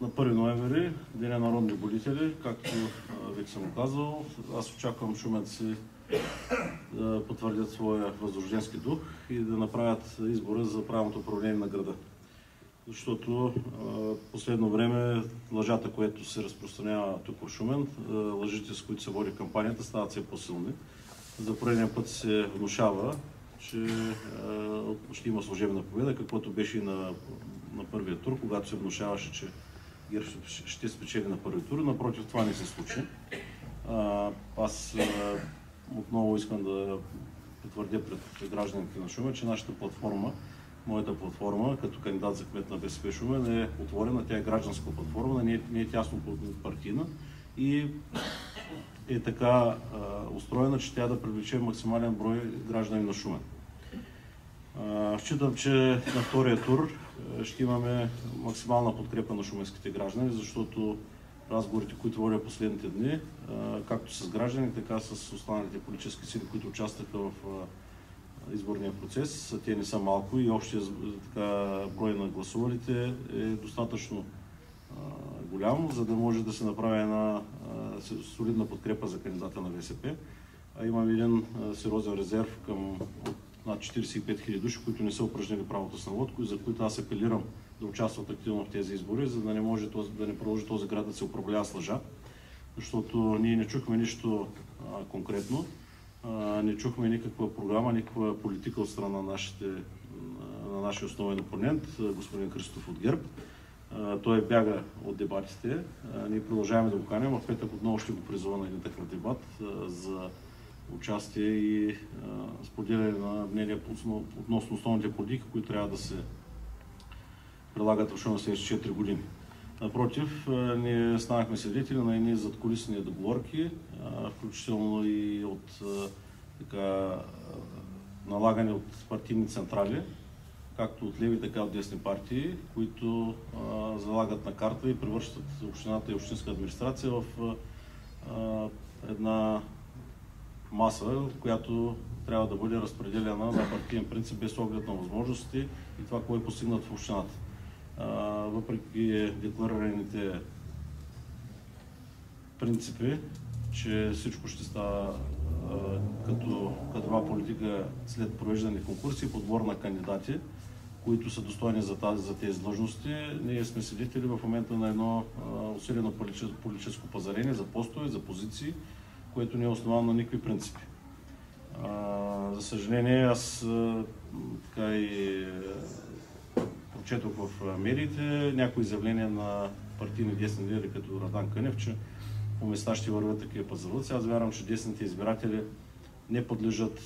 На 1 ноември, Деня народни будители, както вече съм казал, аз очаквам шуменци да потвърдят своя възрожденски дух и да направят избора за правилното управление на града. Защото последно време лъжата, което се разпространява тук в Шумен, лъжите, с които се води кампанията, стават все по-силни. За поредния път се внушава, че ще има служебна победа, каквото беше и на първия тур, когато се внушаваше, че ГЕРБ ще спечели на първи тур. Напротив, това не се случи. Аз отново искам да потвърдя пред гражданите на Шумен, че нашата платформа, моята платформа, като кандидат за кмет на БСП Шумен, е отворена. Тя е гражданска платформа, не е тясно партийна и е така устроена, че тя да привлече максимален брой граждани на Шумен. Считам, че на втория тур ще имаме максимална подкрепа на шуменските граждани, защото разговорите, които водя последните дни, както с граждани, така с останалите политически сили, които участваха в изборния процес, те не са малко и общия брой на гласувалите е достатъчно голям, за да може да се направи една солидна подкрепа за кандидата на БСП. Имам един сериозен резерв към над 45 000 души, които не са упражнили правото си на вот, за които аз апелирам да участват активно в тези избори, за да не продължи този град да се управлява с лъжа. Защото ние не чухме нищо конкретно, не чухме никаква програма, никаква политика от страна на нашия основен опонент, господин Христов от ГЕРБ. Той бяга от дебатите. Ние продължаваме да го каним, а в петък отново ще го призова на един такъв дебат за участие и споделяне на мнение относно основните политики, които трябва да се прилагат в Шумен след 4 години. Напротив, ние станахме свидетели на едни задкулисни договорки, включително и от налагане от партийни централи, както от леви, така и от десни партии, които залагат на карта и превръщат общината и общинска администрация в една маса, която трябва да бъде разпределена на партиен принцип без оглед на възможности и това, кое е постигнат в общината. Въпреки декларираните принципи, че всичко ще става като кадрова политика след провеждане конкурси и подбор на кандидати, които са достойни за тези длъжности, ние сме свидетели в момента на едно усилено политическо пазарение за постове, за позиции, което не е основано на никакви принципи. За съжаление, аз така и прочетох в медиите някои изявления на партийни десни лидери, като Радан Кънев, че по места ще вървят такива пазарлъци. Аз вярвам, че десните избиратели не подлежат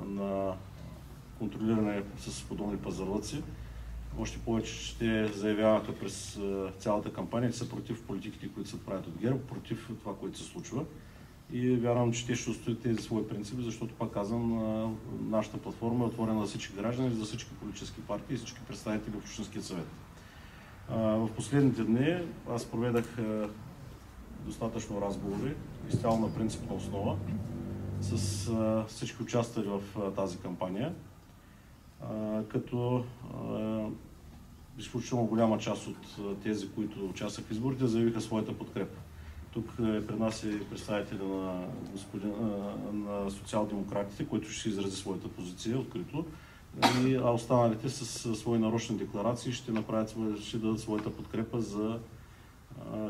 на контролиране с подобни пазарлъци. Още повече, че те заявяваха през цялата кампания, че са против политиките, които се правят от ГЕРБ, против това, което се случва. И вярвам, че те ще устоят тези свои принципи, защото, пак казвам, нашата платформа е отворена за всички граждани, за всички политически партии и всички представители в Общинския съвет. В последните дни аз проведах достатъчно разговори, изцяло на принципна основа, с всички участвали в тази кампания, като изключително голяма част от тези, които участваха в изборите, заявиха своята подкрепа. Тук при нас е представители на социал-демократите, които ще изрази своята позиция открито, а останалите с свои нарочни декларации ще дадат своята подкрепа за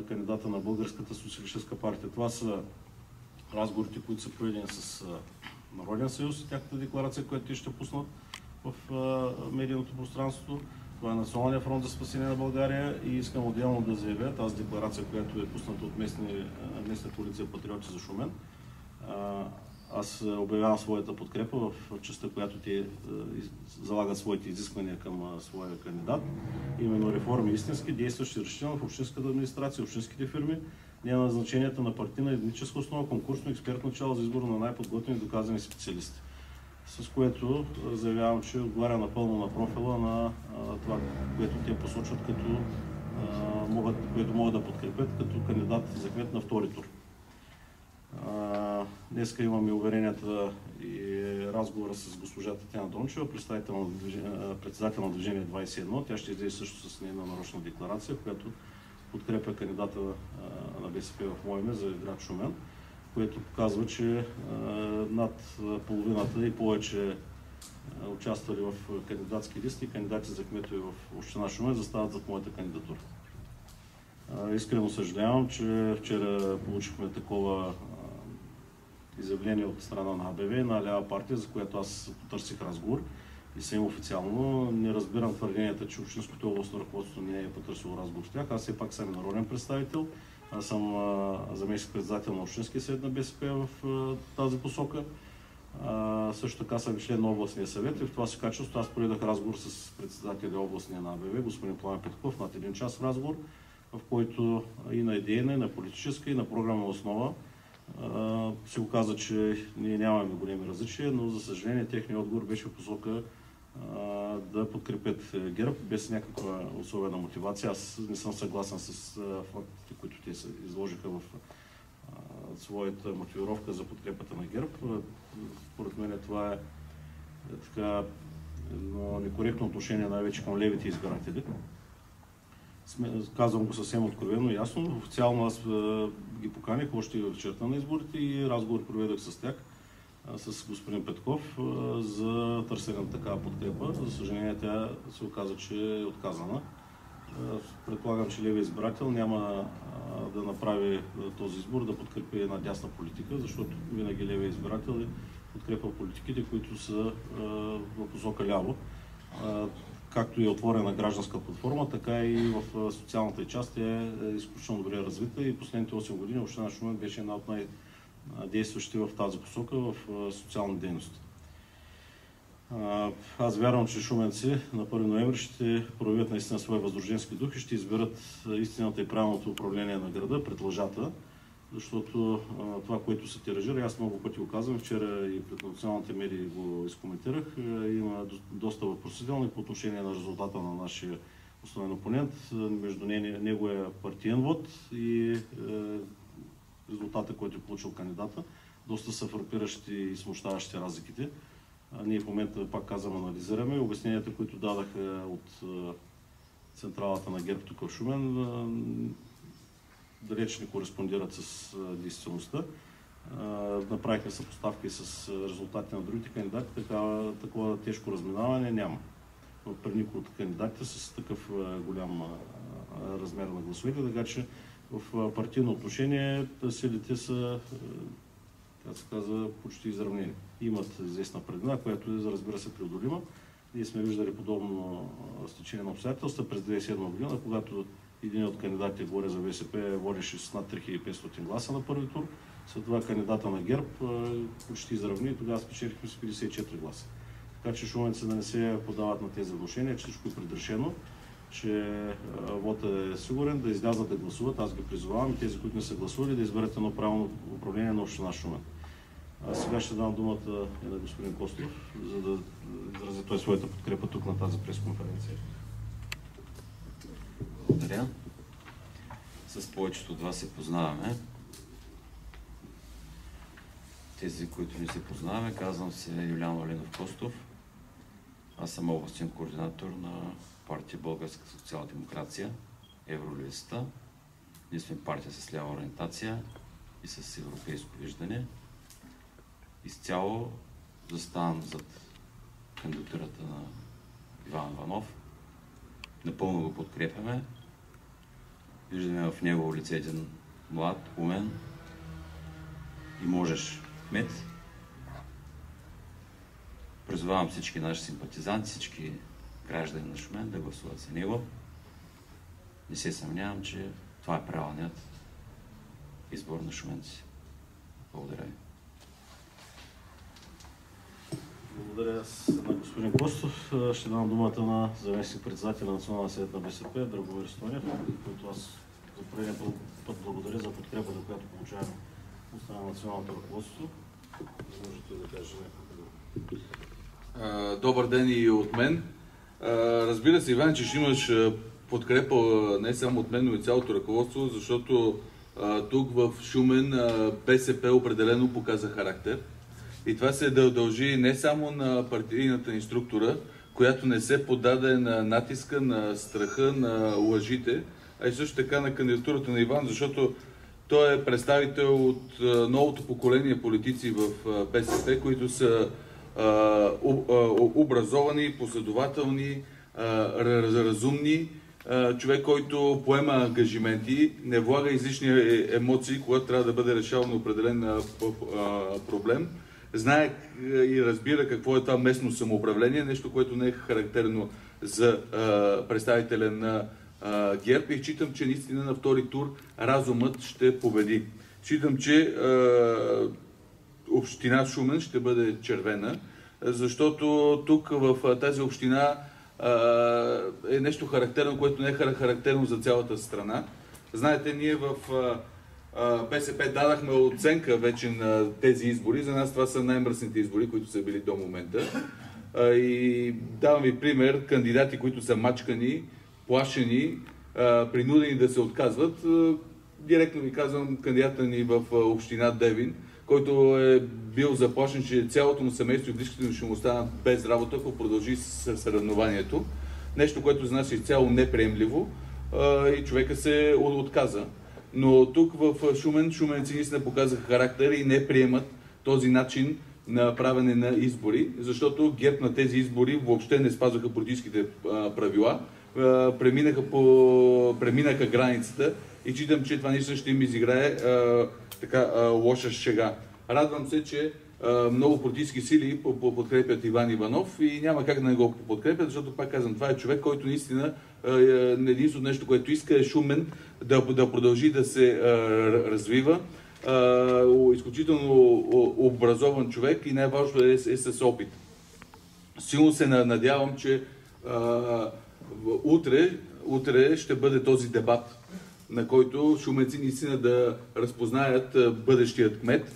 кандидата на Българската социалистическа партия. Това са разговорите, които са проведени с Народен съюз и тяхната декларация, която те ще пуснат в медийното пространство. Това е Националния фронт за спасение на България и искам отделно да заявя тази декларация, която е пусната от местна коалиция Патриоти за Шумен. Аз обявявам своята подкрепа в частта, която те залагат своите изисквания към своя кандидат. Именно реформи истински, действащи решително в общинската администрация, общинските фирми, не назначенията на партийна етническа основа, конкурсно експертно начало за избор на най-подготвени доказани специалисти. С което заявявам, че отговаря напълно на профила на това, което те посочват, което могат да подкрепят като кандидат за кмет на втори тур. Днеска имаме уверенията и разговора с госпожа Татяна Дончева, председател на Движение 21. Тя ще излезе също с нейна нарочна декларация, в която подкрепя кандидата на БСП в мое име за град Шумен, което показва, че над половината и повече участвали в кандидатски листи, кандидати за кметове в община Шумен застават зад моята кандидатура. Искрено съжалявам, че вчера получихме такова изявление от страна на АБВ, на лява партия, за която аз потърсих разговор и съм официално. Не разбирам твърденията, че общинското областно ръководство не е потърсило разговор с тях. Аз все пак съм народен представител. Аз съм заместник-председател на Общинския съвет на БСП в тази посока. Също така съм член на областния съвет и в това си качество аз проведох разговор с председателя областния на АБВ, господин Пламен Петков, над 1 час разговор, в който и на идейна, и на политическа, и на програмна основа се оказа, че ние нямаме големи различия, но за съжаление техният отговор беше в посока да подкрепят ГЕРБ без някаква особена мотивация. Аз не съм съгласен с фактите, които те изложиха в своята мотивировка за подкрепата на ГЕРБ. Според мен това е така едно некоректно отношение най-вече към левите избиратели. Казвам го съвсем откровено и ясно. Официално аз ги поканих още в вечерта на изборите и разговор проведох с тях, с господин Петков, за търсене на такава подкрепа. За съжаление тя се оказа, че е отказана. Предполагам, че левият избирател няма да направи този избор, да подкрепи една дясна политика, защото винаги левият избирател подкрепа политиките, които са в посока ляво. Както и отворена гражданска платформа, така и в социалната част е изключително добре развита и последните 8 години община Шумен беше една от най-действащите в тази посока в социална дейност. Аз вярвам, че шуменци на 1 ноември ще проявят наистина своя възрожденски дух и ще изберат истината и правилното управление на града пред лъжата, защото това, което се тиражира, аз много пъти го казвам, вчера и пред националните медии го изкоментирах, има доста въпросителни по отношение на резултата на нашия основен опонент, между неговия партиен вод и резултата, който е получил кандидата. Доста са фрапиращи и смущаващи разликите. Ние в момента, пак казвам, анализираме. Обясненията, които дадаха от централата на ГЕРБ тук в Шумен, далеч не кореспондират с действителността. Направихме съпоставки с резултатите на другите кандидати, такова тежко разминаване няма. При никой от кандидатите с такъв голям размер на гласовете, така че в партийно отношение силите са, как се казва, почти изравнени. Имат известна предина, която е, разбира се, преодолима. Ние сме виждали подобно стечение на обстоятелства през 2007 година, когато един от кандидатите, говоря за БСП, водеше с над 3500 гласа на първи тур. След това кандидата на ГЕРБ почти изравни и тогава спечелихме с 54 гласа. Така че шуменци да не се подават на тези внушения, че всичко е предрешено, че вотът е сигурен, да излязат да гласуват. Аз ги призовавам и тези, които не са гласували, да изберат едно правилно управление на община Шумен. Сега ще дам думата и на господин Костов, за да изрази той своята подкрепа тук на тази пресконференция. Благодаря. С повечето от вас се познаваме. Тези, които не се познаваме, казвам се Юлиан Валенов Костов. Аз съм областен координатор на партия Българска социал-демокрация, Евролевицата. Ние сме партия с лява ориентация и с европейско виждане. Изцяло заставам зад кандидатурата на Иван Иванов. Напълно го подкрепяме. Виждаме в него лице един млад, умен и можеш кмет. Призовавам всички наши симпатизанти, всички граждани на Шумен да гласуват за него. Не се съмнявам, че това е правилният избор на шуменци. Благодаря ви. Благодаря на господин Костов. Ще дам думата на заместник-председателя на Националния съвет на БСП, Драгомир Стойнев, който аз за предния път благодаря за подкрепата, която получаваме от страна на националното ръководство. Можете да кажете някакво. Добър ден и от мен. Разбира се, Иван, че ще имаш подкрепа не само от мен, но и цялото ръководство, защото тук в Шумен БСП определено показа характер. И това се дължи не само на партийната ни структура, която не се поддаде на натиска, на страха, на лъжите, а и също така на кандидатурата на Иван, защото той е представител от новото поколение политици в БСП, които са образовани, последователни, разумни, човек, който поема ангажименти, не влага излишни емоции, когато трябва да бъде решаван определен проблем. Знае и разбира какво е това местно самоуправление, нещо, което не е характерно за представителя на ГЕРБ, и считам, че наистина на втори тур разумът ще победи. Считам, че община Шумен ще бъде червена, защото тук в тази община е нещо характерно, което не е характерно за цялата страна. Знаете, ние в БСП дадахме оценка вече на тези избори. За нас това са най-мръсните избори, които са били до момента. И давам ви пример, кандидати, които са мачкани, плашени, принудени да се отказват. Директно ви казвам, кандидата ни в община Девин, който е бил заплашен, че цялото му семейство и близките му ще му останат без работа, ако продължи с съревнованието. Нещо, което за нас е изцяло неприемливо и човека се отказа. Но тук в Шумен, шуменци наистина показаха характер и не приемат този начин на правене на избори, защото ГЕРБ на тези избори въобще не спазваха политическите правила, преминаха границата и считам, че това наистина ще им изиграе лоша шега. Радвам се, че много политически сили подкрепят Иван Иванов и няма как да не го подкрепят, защото, пак казвам, това е човек, който наистина единственото нещо, което иска е Шумен да продължи да се развива. Изключително образован човек и най-важното е с опит. Силно се надявам, че утре ще бъде този дебат, на който шуменци наистина да разпознаят бъдещият кмет.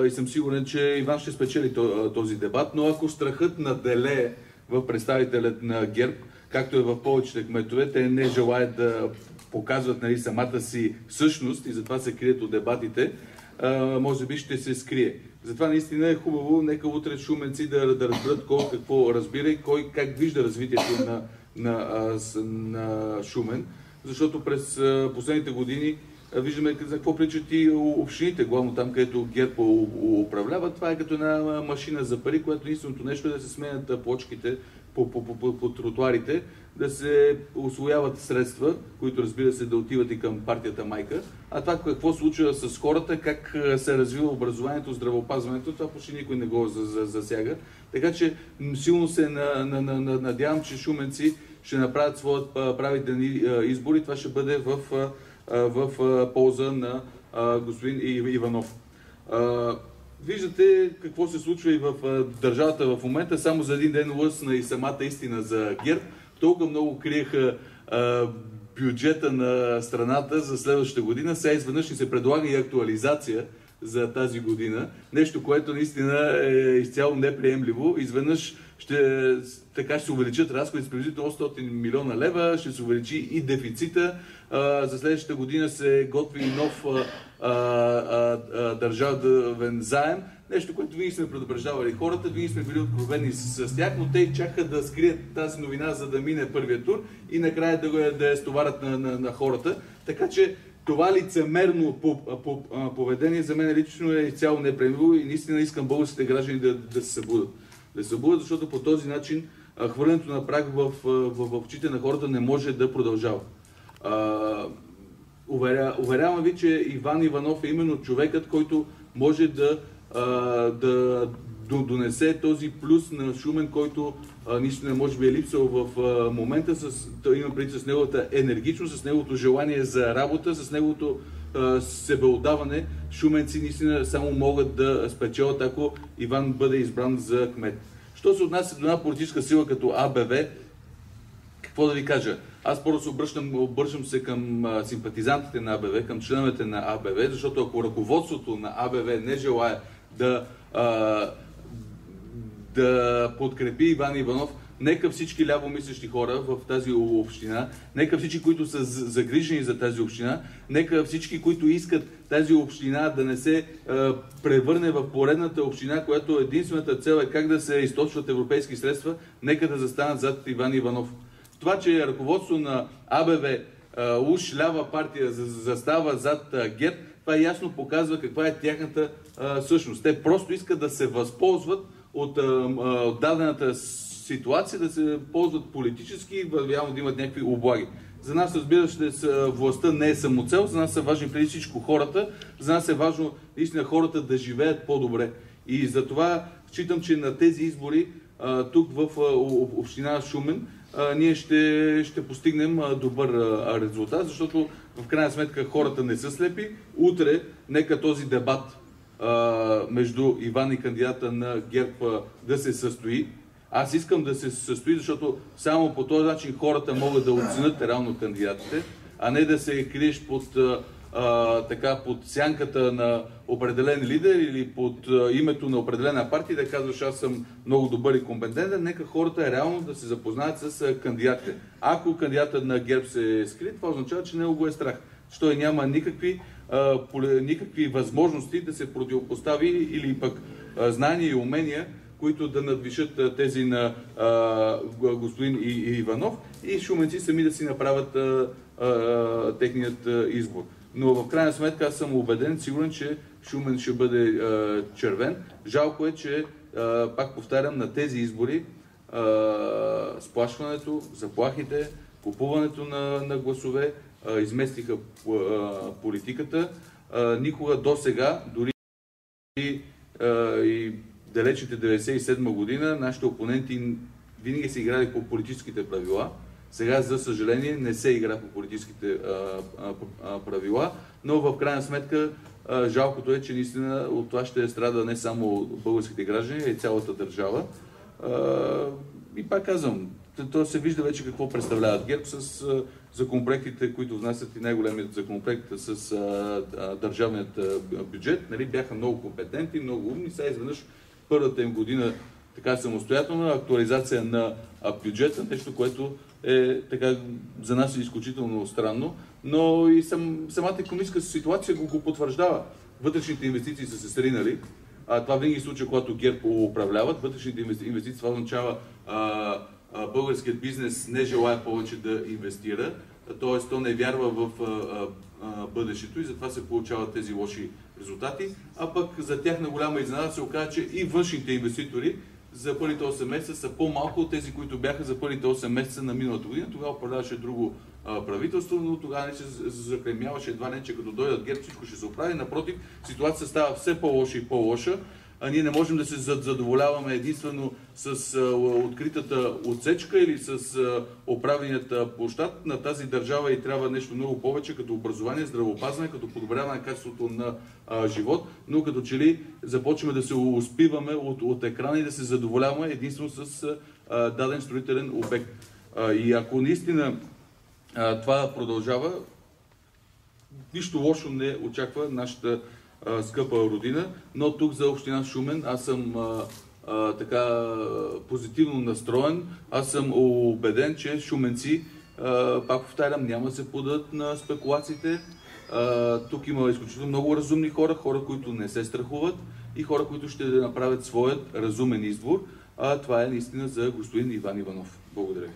И съм сигурен, че Иван ще спечели този дебат, но ако страхът наделее в представителят на ГЕРБ, както е в повечето кметове, те не желаят да показват самата си същност и затова се крият от дебатите, може би ще се скрие. Затова наистина е хубаво, нека утре шуменци да разберат кой какво разбира и кой как вижда развитието на Шумен, защото през последните години виждаме за какво приличат и общините, главно там, където ГЕРБ управлява. Това е като една машина за пари, която единственото нещо е да се сменят плочките по тротуарите, да се усвояват средства, които разбира се да отиват и към партията майка. А това какво случва с хората, как се развива образованието, здравеопазването, това почти никой не го засяга. Така че силно се надявам, че шуменци ще направят своят правителни избори. Това ще бъде в полза на господин Иванов. Виждате какво се случва и в държавата в момента. Само за един ден лъсна и самата истина за ГЕРБ. Толкова много криеха бюджета на страната за следващата година. Сега изведнъж ни се предлага и актуализация за тази година. Нещо, което наистина е изцяло неприемливо. Изведнъж ще се увеличат разходи с приблизително 800 милиона лева, ще се увеличи и дефицита. За следващата година се готви нов държавен заем. Нещо, което винаги сме предупреждавали хората, винаги сме били откровени с тях, но те чакат да скрият тази новина, за да мине първия тур и накрая да я стоварят на хората. Така че това лицемерно поведение за мен лично е цяло неприемливо и наистина искам българските граждани да се събудат. Да се събудат, защото по този начин хвърлянето на прах в очите на хората не може да продължава. Уверявам ви, че Иван Иванов е именно човекът, който може да донесе този плюс на Шумен, който наистина може би е липсал в момента. Има преди с неговата енергичност, с неговото желание за работа, с неговото себеотдаване. Шуменци наистина само могат да спечелят, ако Иван бъде избран за кмет. Що се отнася до една политическа сила като АБВ, какво да ви кажа? Аз първо се обръщам се към симпатизантите на АБВ, към членовете на АБВ, защото ако ръководството на АБВ не желае да подкрепи Иван Иванов, нека всички лявомислещи хора в тази община, нека всички, които са загрижени за тази община, нека всички, които искат тази община да не се превърне в поредната община, която единствената цел е как да се източват европейски средства, нека да застанат зад Иван Иванов. Това, че ръководство на АБВ уж лява партия застава зад ГЕРБ, това ясно показва каква е тяхната същност. Те просто искат да се възползват от дадената ситуация, да се ползват политически и реално да имат някакви облаги. За нас, разбира се, властта не е самоцел, за нас са важни преди всичко хората, за нас е важно наистина хората да живеят по-добре. И затова считам, че на тези избори тук в община Шумен ние ще постигнем добър резултат, защото в крайна сметка хората не са слепи. Утре нека този дебат между Иван и кандидата на ГЕРБ да се състои. Аз искам да се състои, защото само по този начин хората могат да оценят реално кандидатите, а не да се криеш под сянката на определен лидер или под името на определена партия да казваш аз съм много добър и компетентен. Нека хората реално да се запознаят с кандидатите. Ако кандидатът на ГЕРБ се скри, това означава, че него го е страх. Защото няма никакви възможности да се противопостави или пък знания и умения, които да надвишат тези на господин Иванов и шуменци сами да си направят техният избор. Но в крайна сметка аз съм убеден, сигурен, че Шумен ще бъде червен. Жалко е, че пак повтарям, на тези избори сплашването, заплахите, купуването на гласове изместиха политиката. Никога до сега, дори и далечните 1997 година, нашите опоненти винаги са играли по политическите правила. Сега, за съжаление, не се игра по политическите правила, но в крайна сметка жалкото е, че наистина от това ще страда не само българските граждани, а и цялата държава. И пак казвам, то се вижда вече какво представляват ГЕРБ с законопроектите, които внасят и най-големият законопроект с държавният бюджет. Нали, бяха много компетентни, много умни, сега изведнъж първата им година така самостоятелна актуализация на бюджета, нещо, което е така за нас е изключително странно, но и самата икономическа ситуация го потвърждава. Вътрешните инвестиции са се сринали. Това винаги се случва, когато ГЕРБ управляват. Вътрешните инвестиции, това означава българският бизнес не желая повече да инвестира, т.е. то не вярва в бъдещето и затова се получават тези лоши резултати. А пък за тях на голяма изненада се оказа, че и външните инвеститори за първите 8 месеца са по-малко от тези, които бяха за първите 8 месеца на миналата година. Тогава управляваше друго правителство, но тогава не се заклемяваше едва не, че като дойдат ГЕРБ всичко ще се оправи. Напротив, ситуацията става все по-лоша и по-лоша. Ние не можем да се задоволяваме единствено с откритата отсечка или с оправеният площад. На тази държава и трябва нещо много повече, като образование, здравеопазване, като подобряване на качеството на живот, но като че ли започваме да се успиваме от екрана и да се задоволяваме единствено с даден строителен обект. И ако наистина това продължава, нищо лошо не очаква нашата скъпа родина, но тук за община Шумен аз съм така позитивно настроен. Аз съм убеден, че шуменци, пак повтарям, няма да се подадат на спекулациите. Тук има изключително много разумни хора, които не се страхуват и хора, които ще направят своят разумен избор. Това е наистина за господин Иван Иванов. Благодаря ви.